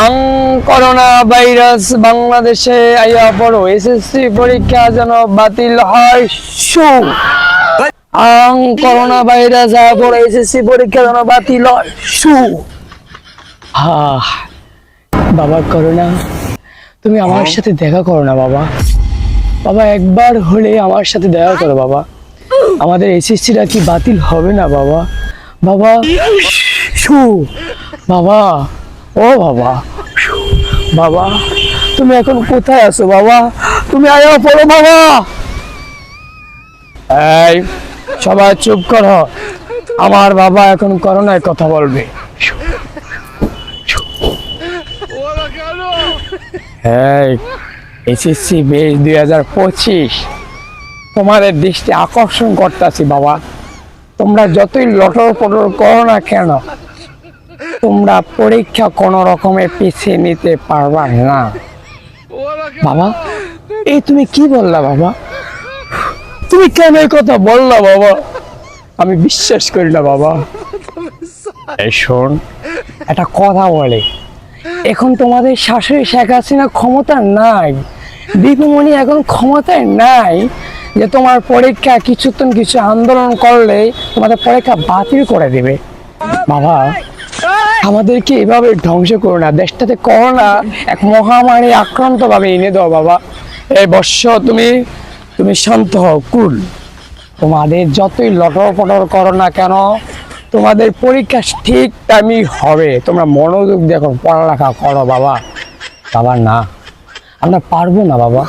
আং corona virus বাংলাদেশে আইয়া পড়ো, এসএসসি পরীক্ষা যেন বাতিল হয় শু। আং করোনা ভাইরাস আইয়া পড়ো, এসএসসি পরীক্ষা যেন বাতিল হয় শু। বাবা করোনা, তুমি আমার সাথে দেখা করো না বাবা। বাবা একবার হলে আমার সাথে দেখা করো বাবা। আমাদের এসএসসিটা কি বাতিল হবে না বাবা? বাবা শু। বাবা, ও বাবা, বাবা তুমি এখন কোথায় আছো বাবা? তুমি আয়া পড়ো বাবা। এই সবাই চুপ করো, আমার বাবা এখন করোনায় কথা বলবে। এই এসএসসি বেস 2025 তোমাদের দৃষ্টি আকর্ষণ করতেছি বাবা। তোমরা যতই লটর পটর করো না কেন, তোমরা পরীক্ষা কোনো রকমে পিছিয়ে নিতে পারবা না বাবা। এই তুমি কি বললা বাবা? তুমি কেন এই কথা বললা বাবা? আমি বিশ্বাস করি না বাবা। এই শোন, একটা কথা বলে, এখন তোমাদের শাশুড়ি শেখ হাসিনা ক্ষমতা নাই, দীপুমণি এখন ক্ষমতায় নাই যে তোমার পরীক্ষা কিছু আন্দোলন করলে তোমাদের পরীক্ষা বাতিল করে দেবে বাবা। আমাদেরকে এভাবে ধ্বংস করো না, দেশটাতে করোনা এক মহামারী আক্রান্ত ভাবে এনে দাও বাবা। এই বর্ষ তুমি শান্ত হও, কুল। তোমাদের যতই লটর পটর করো না কেন, তোমাদের পরীক্ষা ঠিক টাইমই হবে। তোমরা মনোযোগ দেখো, পড়ালেখা করো বাবা। বাবা না, আমরা পারবো না বাবা,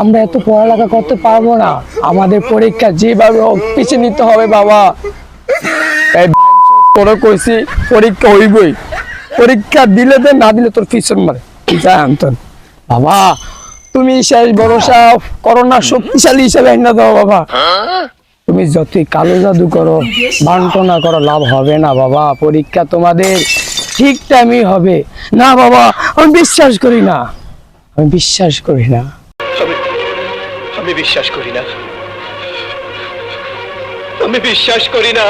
আমরা এত পড়ালেখা করতে পারবো না। আমাদের পরীক্ষা যেভাবে হোক পিছিয়ে নিতে হবে বাবা। তোরা কইছি পরীক্ষা হইবই, পরীক্ষা দিলে দে, না দিলে তোর পিছন মারে জানতন বাবা। তুমি শেষ ভরসা, করোনা শক্তিশালী হিসেবে না দাও বাবা। তুমি যতই কালো জাদু করো, বান্টনা করো, লাভ হবে না বাবা। পরীক্ষা তোমাদের ঠিক টাইমই হবে না বাবা। আমি বিশ্বাস করি না, আমি বিশ্বাস করি না, আমি বিশ্বাস করি না, আমি বিশ্বাস করি না।